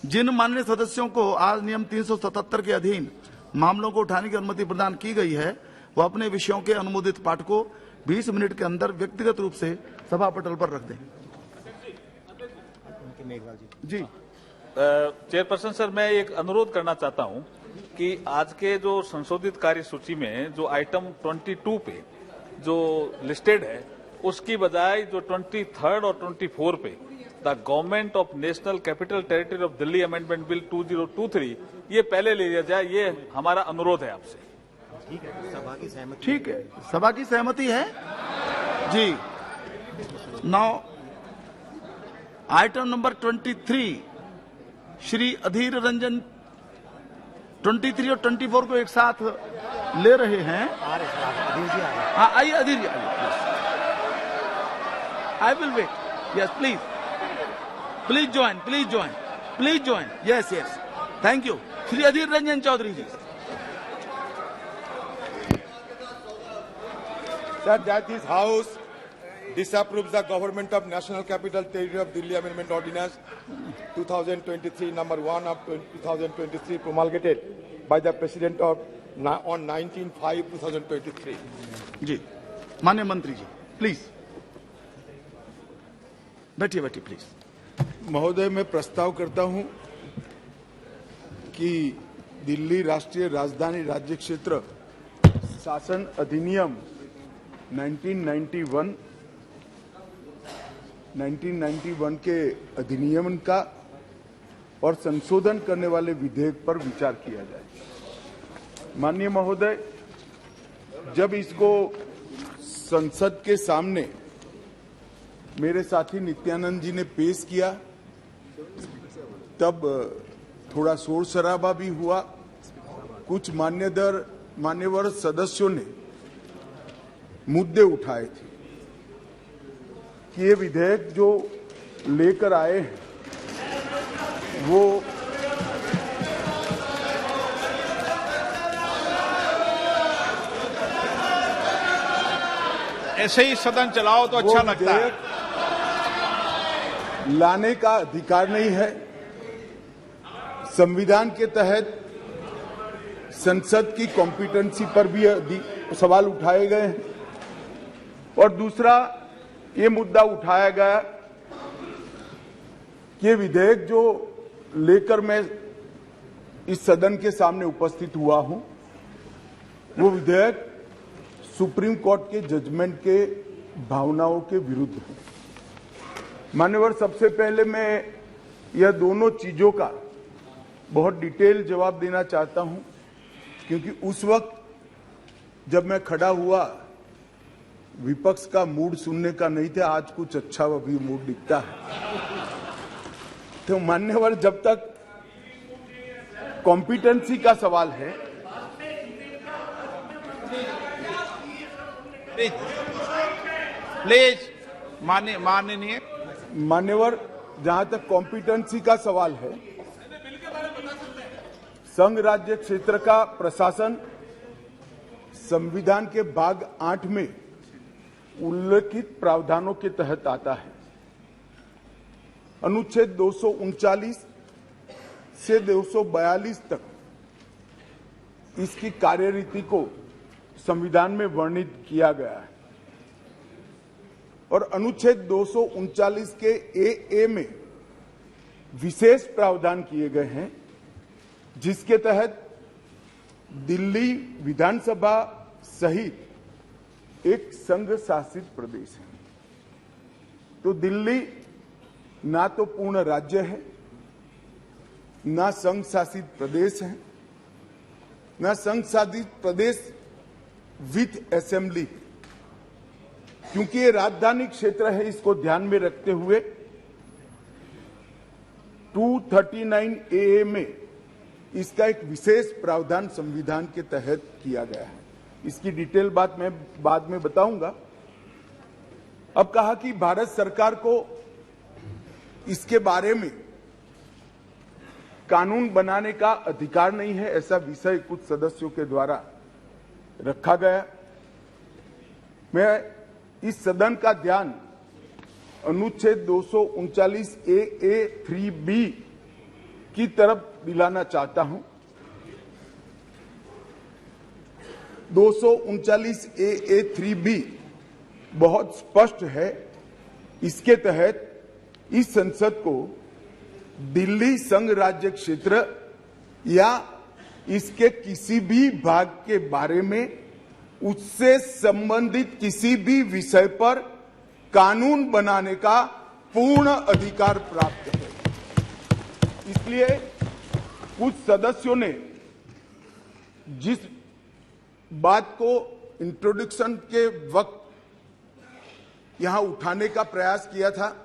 जिन माननीय सदस्यों को आज नियम 377 के अधीन मामलों को उठाने की अनुमति प्रदान की गई है, वो अपने विषयों के अनुमोदित पाठ को 20 मिनट के अंदर व्यक्तिगत रूप से सभा पटल पर रख दें। जी चेयरपर्सन सर, मैं एक अनुरोध करना चाहता हूं कि आज के जो संशोधित कार्य सूची में जो आइटम 22 पे जो लिस्टेड है, उसकी बजाय जो 23rd और 24 पे the government of national capital territory of Delhi amendment bill 2023 ये पहले ले लिया जाए, ये हमारा अनुरोध है आपसे। ठीक है, सभा की सहमति। ठीक है, सभा की सहमति है जी। Now item number 23 Shri Adhir Ranjan 23 और 24 को एक साथ ले रहे हैं। हाँ, आइए Adhir ji, I will wait. Yes please, please join, please join, please join. Yes yes, thank you. Shri Adhir Ranjan Chowdhury ji. Sir, that this House disapproves the Government of National Capital Territory of Delhi Amendment Ordinance 2023 number 1 of 2023 promulgated by the President of on 19/5/2023. जी, माननीय मंत्री जी, please बैठिए, बैठिए please. महोदय, मैं प्रस्ताव करता हूं कि दिल्ली राष्ट्रीय राजधानी राज्य क्षेत्र शासन अधिनियम 1991 के अधिनियम का और संशोधन करने वाले विधेयक पर विचार किया जाए। माननीय महोदय, जब इसको संसद के सामने मेरे साथी नित्यानंद जी ने पेश किया, तब थोड़ा शोर शराबा भी हुआ। कुछ मान्यवर सदस्यों ने मुद्दे उठाए थे कि ये विधेयक जो लेकर आए हैं वो ऐसे ही सदन चलाओ तो अच्छा लगता है। लाने का अधिकार नहीं है। संविधान के तहत संसद की कॉम्पिटेंसी पर भी सवाल उठाए गए हैं। और दूसरा ये मुद्दा उठाया गया कि ये विधेयक जो लेकर मैं इस सदन के सामने उपस्थित हुआ हूं, वो विधेयक सुप्रीम कोर्ट के जजमेंट के भावनाओं के विरुद्ध है। मान्यवर, सबसे पहले मैं यह दोनों चीजों का बहुत डिटेल जवाब देना चाहता हूं, क्योंकि उस वक्त जब मैं खड़ा हुआ विपक्ष का मूड सुनने का नहीं था। आज कुछ अच्छा भी मूड दिखता है। तो मान्यवर, जब तक कॉम्पिटेंसी का सवाल है, प्लीज माननीय मान्यवर, जहां तक कॉम्पिटेंसी का सवाल है, संघ राज्य क्षेत्र का प्रशासन संविधान के भाग 8 में उल्लेखित प्रावधानों के तहत आता है। अनुच्छेद 239 से 242 तक इसकी कार्यरीति को संविधान में वर्णित किया गया है। और अनुच्छेद 239 के ए में विशेष प्रावधान किए गए हैं, जिसके तहत दिल्ली विधानसभा सहित एक संघ शासित प्रदेश है। तो दिल्ली ना तो पूर्ण राज्य है, ना संघ शासित प्रदेश है, ना संघ शासित प्रदेश विथ असेंबली। क्योंकि ये राजधानी क्षेत्र है, इसको ध्यान में रखते हुए 239A में इसका एक विशेष प्रावधान संविधान के तहत किया गया है। इसकी डिटेल बात मैं बाद में बताऊंगा। अब कहा कि भारत सरकार को इसके बारे में कानून बनाने का अधिकार नहीं है, ऐसा विषय कुछ सदस्यों के द्वारा रखा गया। मैं इस सदन का ध्यान अनुच्छेद 239A 3B की तरफ दिलाना चाहता हूं। 239 AA3B बहुत स्पष्ट है। इसके तहत इस संसद को दिल्ली संघ राज्य क्षेत्र या इसके किसी भी भाग के बारे में उससे संबंधित किसी भी विषय पर कानून बनाने का पूर्ण अधिकार प्राप्त है। इसलिए कुछ सदस्यों ने जिस बात को इंट्रोडक्शन के वक्त यहां उठाने का प्रयास किया था,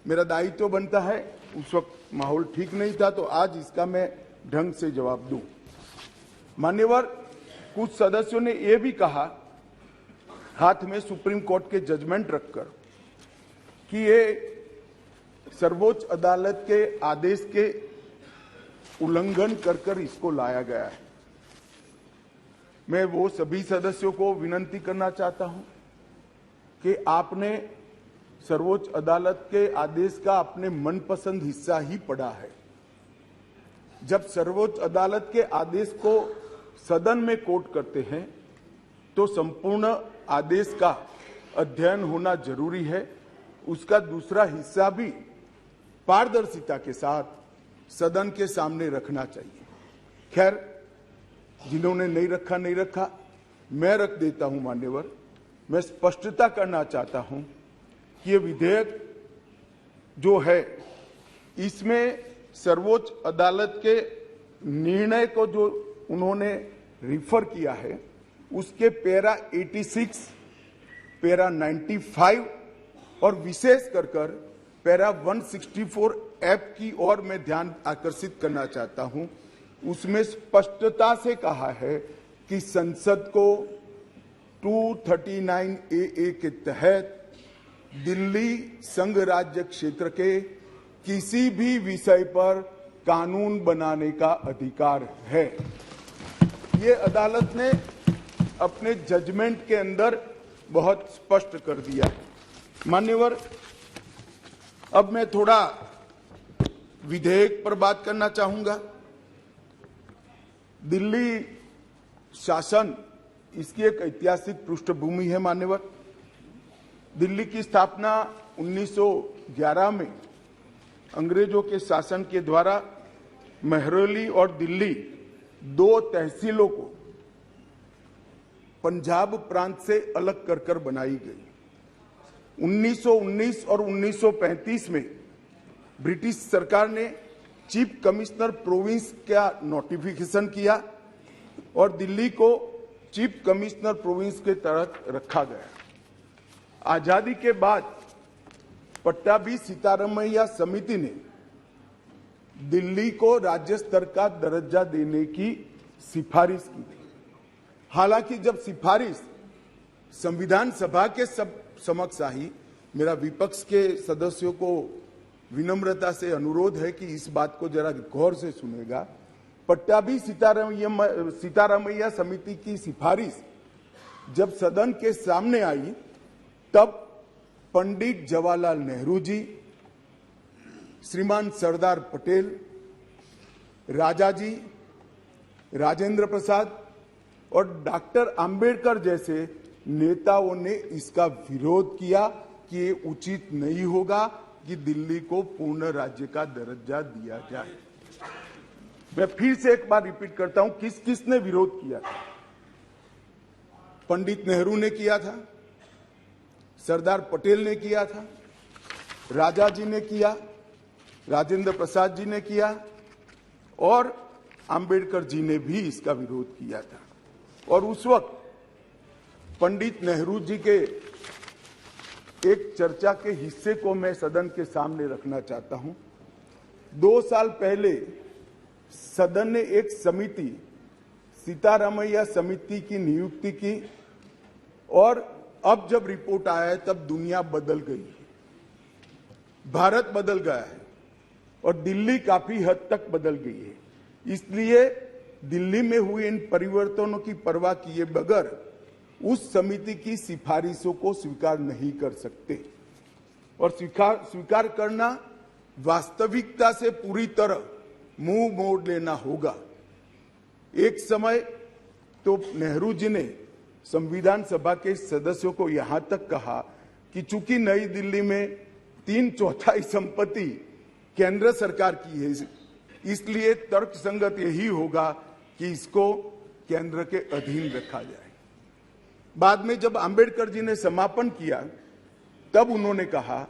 मेरा दायित्व बनता है, उस वक्त माहौल ठीक नहीं था, तो आज इसका मैं ढंग से जवाब दूं। मान्यवर, कुछ सदस्यों ने यह भी कहा, हाथ में सुप्रीम कोर्ट के जजमेंट रखकर, कि ये सर्वोच्च अदालत के आदेश के उल्लंघन कर इसको लाया गया है। मैं वो सभी सदस्यों को विनती करना चाहता हूं कि आपने सर्वोच्च अदालत के आदेश का अपने मनपसंद हिस्सा ही पढ़ा है। जब सर्वोच्च अदालत के आदेश को सदन में कोट करते हैं तो संपूर्ण आदेश का अध्ययन होना जरूरी है। उसका दूसरा हिस्सा भी पारदर्शिता के साथ सदन के सामने रखना चाहिए। खैर, जिन्होंने नहीं रखा, मैं रख देता हूं। मान्यवर, मैं स्पष्टता करना चाहता हूं कि ये विधेयक जो है, इसमें सर्वोच्च अदालत के निर्णय को जो उन्होंने रिफर किया है, उसके पैरा 86, पैरा 95 और विशेष कर पैरा 164F की ओर मैं ध्यान आकर्षित करना चाहता हूं। उसमें स्पष्टता से कहा है कि संसद को 239 AA के तहत दिल्ली संघ राज्य क्षेत्र के किसी भी विषय पर कानून बनाने का अधिकार है। ये अदालत ने अपने जजमेंट के अंदर बहुत स्पष्ट कर दिया है। मान्यवर, अब मैं थोड़ा विधेयक पर बात करना चाहूंगा। दिल्ली शासन, इसकी एक ऐतिहासिक पृष्ठभूमि है। मान्यवर, दिल्ली की स्थापना 1911 में अंग्रेजों के शासन के द्वारा महरौली और दिल्ली दो तहसीलों को पंजाब प्रांत से अलग कर बनाई गई। 1919 और 1935 में ब्रिटिश सरकार ने चीफ कमिश्नर प्रोविंस का नोटिफिकेशन किया और दिल्ली को चीफ कमिश्नर प्रोविंस के तहत रखा गया। आजादी के बाद पट्टाभी सीतारामैया समिति ने दिल्ली को राज्य स्तर का दर्जा देने की सिफारिश की थी। हालांकि जब सिफारिश संविधान सभा के समक्ष आई, मेरा विपक्ष के सदस्यों को विनम्रता से अनुरोध है कि इस बात को जरा गौर से सुनेगा। पट्टाभी सीतारामैया समिति की सिफारिश जब सदन के सामने आई, तब पंडित जवाहरलाल नेहरू जी, श्रीमान सरदार पटेल, राजा जी, राजेंद्र प्रसाद और डॉक्टर अंबेडकर जैसे नेताओं ने इसका विरोध किया कि ये उचित नहीं होगा कि दिल्ली को पूर्ण राज्य का दर्जा दिया जाए। मैं फिर से एक बार रिपीट करता हूं, किस किसने विरोध किया था। पंडित नेहरू ने किया था, सरदार पटेल ने किया था, राजा जी ने किया, राजेंद्र प्रसाद जी ने किया और अंबेडकर जी ने भी इसका विरोध किया था। और उस वक्त पंडित नेहरू जी के एक चर्चा के हिस्से को मैं सदन के सामने रखना चाहता हूं। 2 साल पहले सदन ने एक समिति, सीतारामैया समिति की नियुक्ति की और अब जब रिपोर्ट आया है तब दुनिया बदल गई है, भारत बदल गया है और दिल्ली काफी हद तक बदल गई है। इसलिए दिल्ली में हुए इन परिवर्तनों की परवाह किए बगैर उस समिति की सिफारिशों को स्वीकार नहीं कर सकते और स्वीकार करना वास्तविकता से पूरी तरह मुंह मोड़ लेना होगा। एक समय तो नेहरू जी ने संविधान सभा के सदस्यों को यहां तक कहा कि चूंकि नई दिल्ली में 3/4 संपत्ति केंद्र सरकार की है, इसलिए तर्कसंगत यही होगा कि इसको केंद्र के अधीन रखा जाए। बाद में जब अंबेडकर जी ने समापन किया, तब उन्होंने कहा,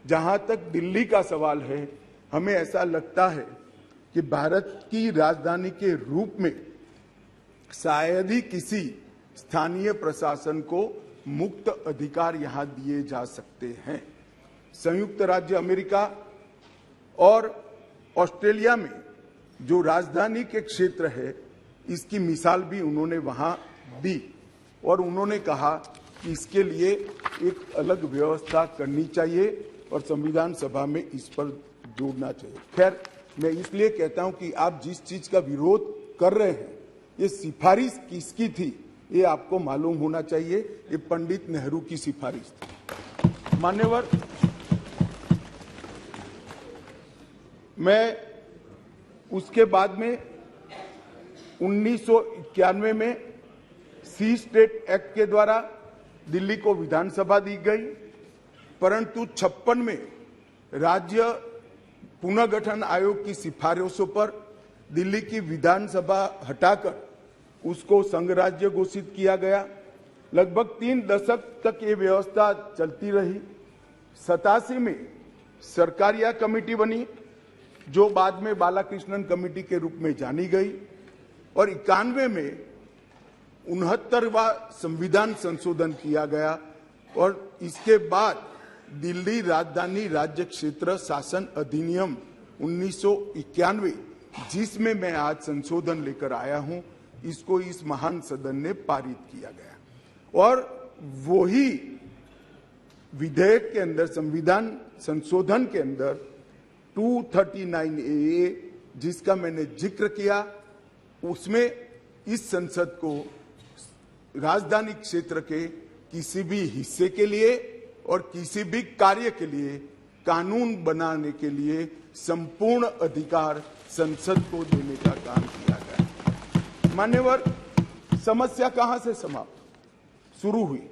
जहां तक दिल्ली का सवाल है, हमें ऐसा लगता है कि भारत की राजधानी के रूप में शायद ही किसी स्थानीय प्रशासन को मुक्त अधिकार यहां दिए जा सकते हैं। संयुक्त राज्य अमेरिका और ऑस्ट्रेलिया में जो राजधानी के क्षेत्र है, इसकी मिसाल भी उन्होंने वहां दी और उन्होंने कहा कि इसके लिए एक अलग व्यवस्था करनी चाहिए और संविधान सभा में इस पर जोड़ना चाहिए। खैर, मैं इसलिए कहता हूं कि आप जिस चीज का विरोध कर रहे हैं, ये सिफारिश किसकी थी ये आपको मालूम होना चाहिए। ये पंडित नेहरू की सिफारिश थी। मान्यवर, मैं उसके बाद में 1991 में सी स्टेट एक्ट के द्वारा दिल्ली को विधानसभा दी गई, परंतु 56 में राज्य पुनर्गठन आयोग की सिफारिशों पर दिल्ली की विधानसभा हटाकर उसको संघ राज्य घोषित किया गया। लगभग 3 दशक तक ये व्यवस्था चलती रही। 87 में सरकारिया कमेटी बनी, जो बाद में बालाकृष्णन कमेटी के रूप में जानी गई, और 91 में 69वां संविधान संशोधन किया गया और इसके बाद दिल्ली राजधानी राज्य क्षेत्र शासन अधिनियम 1991, जिसमें मैं आज संशोधन लेकर आया हूं, इसको इस महान सदन ने पारित किया गया। और वही विधेयक के अंदर, संविधान संशोधन के अंदर 239A, जिसका मैंने जिक्र किया, उसमें इस संसद को राजधानी क्षेत्र के किसी भी हिस्से के लिए और किसी भी कार्य के लिए कानून बनाने के लिए संपूर्ण अधिकार संसद को देने का काम किया गया। मान्यवर, समस्या कहां से समाप्त शुरू हुई?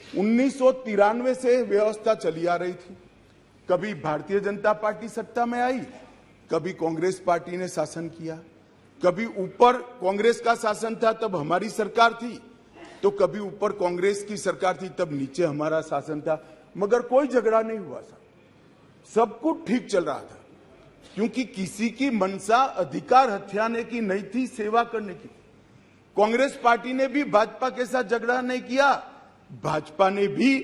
1993 से व्यवस्था चली आ रही थी। कभी भारतीय जनता पार्टी सत्ता में आई, कभी कांग्रेस पार्टी ने शासन किया, कभी ऊपर कांग्रेस का शासन था तब हमारी सरकार थी, तो कभी ऊपर कांग्रेस की सरकार थी तब नीचे हमारा शासन था, मगर कोई झगड़ा नहीं हुआ था, सब कुछ ठीक चल रहा था, क्योंकि किसी की मंशा अधिकार हथियाने की नहीं थी, सेवा करने की। कांग्रेस पार्टी ने भी भाजपा के साथ झगड़ा नहीं किया, भाजपा ने भी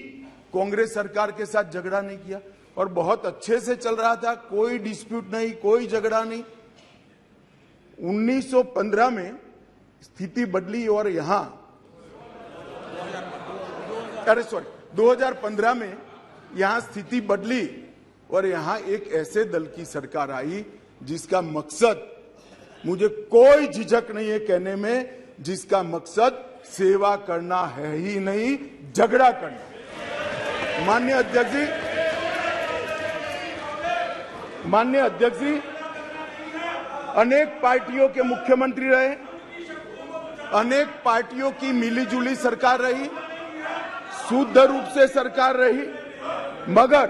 कांग्रेस सरकार के साथ झगड़ा नहीं किया और बहुत अच्छे से चल रहा था, कोई डिस्प्यूट नहीं, कोई झगड़ा नहीं। 1915 में स्थिति बदली और यहां 2015 में यहां स्थिति बदली और यहां एक ऐसे दल की सरकार आई जिसका मकसद, मुझे कोई झिझक नहीं है कहने में, जिसका मकसद सेवा करना है ही नहीं, झगड़ा करना। माननीय अध्यक्ष जी अनेक पार्टियों के मुख्यमंत्री रहे, अनेक पार्टियों की मिलीजुली सरकार रही, शुद्ध रूप से सरकार रही, मगर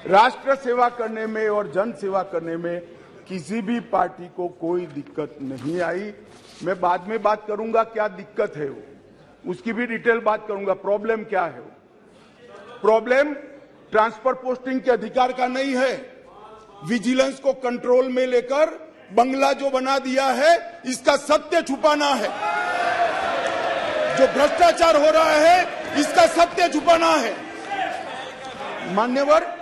राष्ट्र सेवा करने में और जन सेवा करने में किसी भी पार्टी को कोई दिक्कत नहीं आई। मैं बाद में बात करूंगा क्या दिक्कत है वो, उसकी भी डिटेल बात करूंगा, प्रॉब्लम क्या है वो। प्रॉब्लम ट्रांसफर पोस्टिंग के अधिकार का नहीं है, विजिलेंस को कंट्रोल में लेकर बंगला जो बना दिया है, इसका सत्य छुपाना है। जो भ्रष्टाचार हो रहा है, इसका सत्य छुपाना है। मान्यवर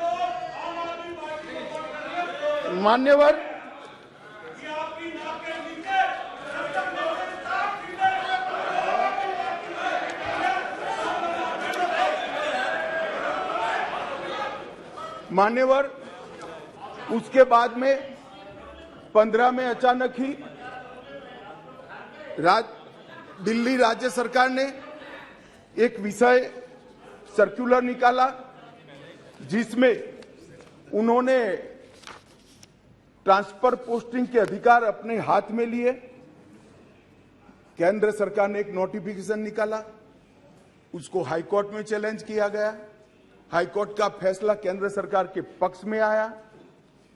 उसके बाद में 15 में अचानक ही दिल्ली राज्य सरकार ने एक विषय सर्कुलर निकाला, जिसमें उन्होंने ट्रांसफर पोस्टिंग के अधिकार अपने हाथ में लिए। केंद्र सरकार ने एक नोटिफिकेशन निकाला, उसको हाईकोर्ट में चैलेंज किया गया। हाईकोर्ट का फैसला केंद्र सरकार के पक्ष में आया,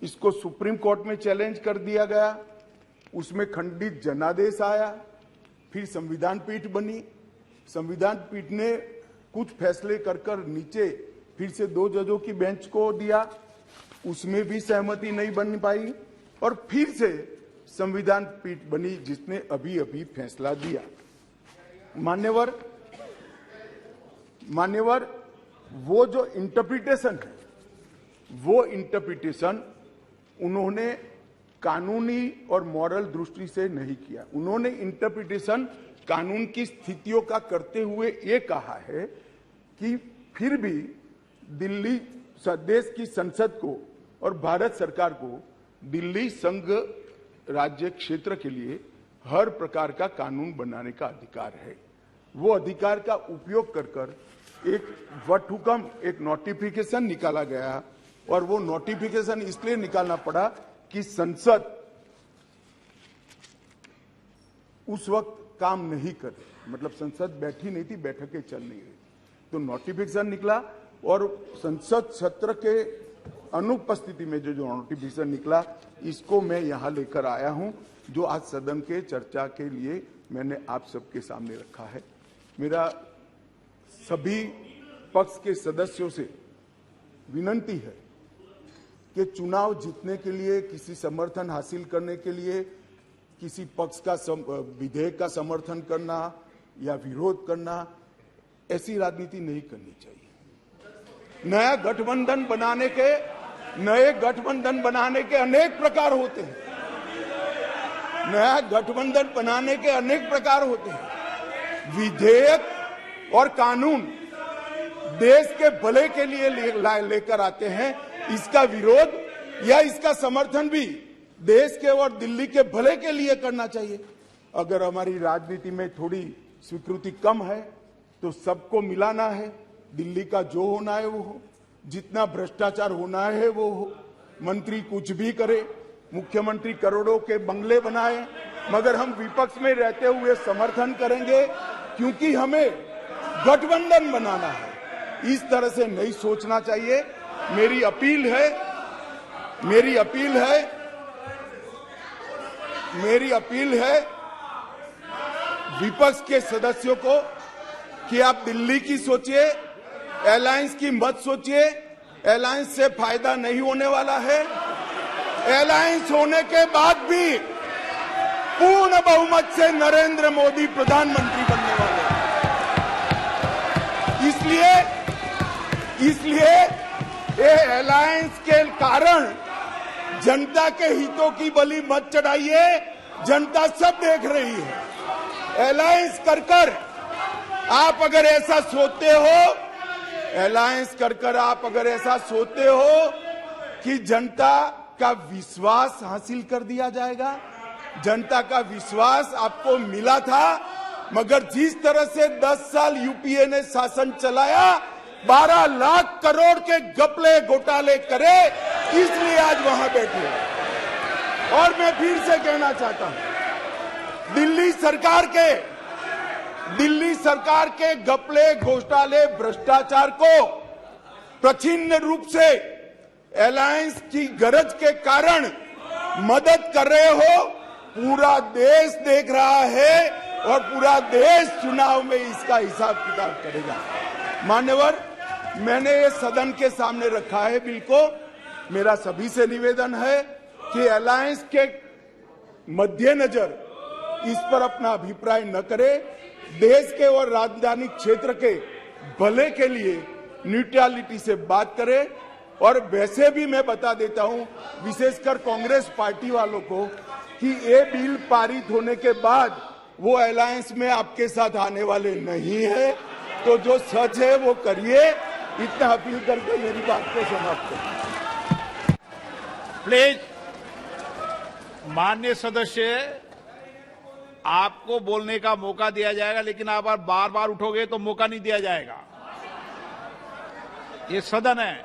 इसको सुप्रीम कोर्ट में चैलेंज कर दिया गया, उसमें खंडित जनादेश आया, फिर संविधान पीठ बनी। संविधान पीठ ने कुछ फैसले कर नीचे फिर से 2 जजों की बेंच को दिया, उसमें भी सहमति नहीं बन पाई, और फिर से संविधान पीठ बनी जिसने अभी अभी फैसला दिया। मान्यवर वो जो इंटरप्रिटेशन है, वो इंटरप्रिटेशन उन्होंने कानूनी और मॉरल दृष्टि से नहीं किया। उन्होंने इंटरप्रिटेशन कानून की स्थितियों का करते हुए ये कहा है कि फिर भी दिल्ली देश की संसद को और भारत सरकार को दिल्ली संघ राज्य क्षेत्र के लिए हर प्रकार का कानून बनाने का अधिकार है। वो अधिकार का उपयोग कर एक वटहुकम, एक नोटिफिकेशन निकाला गया, और वो नोटिफिकेशन इसलिए निकालना पड़ा कि संसद उस वक्त काम नहीं कर रही, मतलब संसद बैठी नहीं थी, बैठकें चल नहीं रही, तो नोटिफिकेशन निकला, और संसद सत्र के अनुपस्थिति में जो नोटिफिकेशन निकला, इसको मैं यहां लेकर आया हूं, जो आज सदन के चर्चा के लिए मैंने आप सबके सामने रखा है। मेरा सभी पक्ष के सदस्यों से विनती है कि चुनाव जीतने के लिए, किसी समर्थन हासिल करने के लिए, किसी पक्ष का विधेयक का समर्थन करना या विरोध करना, ऐसी राजनीति नहीं करनी चाहिए। नए गठबंधन बनाने के अनेक प्रकार होते हैं। नया गठबंधन बनाने के अनेक प्रकार होते हैं। विधेयक और कानून देश के भले के लिए लेकर आते हैं, इसका विरोध या इसका समर्थन भी देश के और दिल्ली के भले के लिए करना चाहिए। अगर हमारी राजनीति में थोड़ी स्वीकृति कम है तो सबको मिलाना है, दिल्ली का जो होना है वो हो, जितना भ्रष्टाचार होना है वो हो, मंत्री कुछ भी करे, मुख्यमंत्री करोड़ों के बंगले बनाए, मगर हम विपक्ष में रहते हुए समर्थन करेंगे क्योंकि हमें गठबंधन बनाना है। इस तरह से नहीं सोचना चाहिए। मेरी अपील है विपक्ष के सदस्यों को कि आप दिल्ली की सोचिए, अलायंस की मत सोचिए। अलायंस से फायदा नहीं होने वाला है। अलायंस होने के बाद भी पूर्ण बहुमत से नरेंद्र मोदी प्रधानमंत्री बनने वाले हैं। इसलिए ये अलायंस के कारण जनता के हितों की बलि मत चढ़ाइए। जनता सब देख रही है। अलायंस कर आप अगर ऐसा सोचते हो, आप अगर ऐसा सोचते हो कि जनता का विश्वास हासिल कर दिया जाएगा, जनता का विश्वास आपको मिला था, मगर जिस तरह से 10 साल यूपीए ने शासन चलाया, 12 लाख करोड़ के घपले घोटाले करे, इसलिए आज वहां बैठे। और मैं फिर से कहना चाहता हूं, दिल्ली सरकार के घपले घोटाले भ्रष्टाचार को प्रछिन्न रूप से अलायंस की गरज के कारण मदद कर रहे हो। पूरा देश देख रहा है और पूरा देश चुनाव में इसका हिसाब किताब करेगा। मान्यवर, मैंने ये सदन के सामने रखा है बिल को। मेरा सभी से निवेदन है कि अलायंस के मद्देनजर इस पर अपना अभिप्राय न करे। देश के और राजधानी क्षेत्र के भले के लिए न्यूट्रलिटी से बात करे। और वैसे भी मैं बता देता हूं, विशेषकर कांग्रेस पार्टी वालों को, कि ये बिल पारित होने के बाद वो अलायंस में आपके साथ आने वाले नहीं है। तो जो सच है वो करिए। इतना अपील करके मेरी बात को समाप्त करें। प्लीज, माननीय सदस्य, आपको बोलने का मौका दिया जाएगा, लेकिन आप बार बार उठोगे तो मौका नहीं दिया जाएगा। ये सदन है,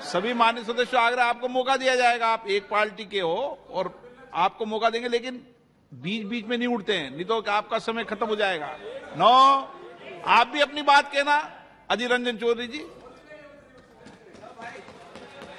सभी मान्य सदस्यों आग्रह, आपको मौका दिया जाएगा। आप एक पार्टी के हो और आपको मौका देंगे, लेकिन बीच बीच में नहीं उठते हैं, नहीं तो आपका समय खत्म हो जाएगा। 9, आप भी अपनी बात कहना। अधीर रंजन चौधरी जी।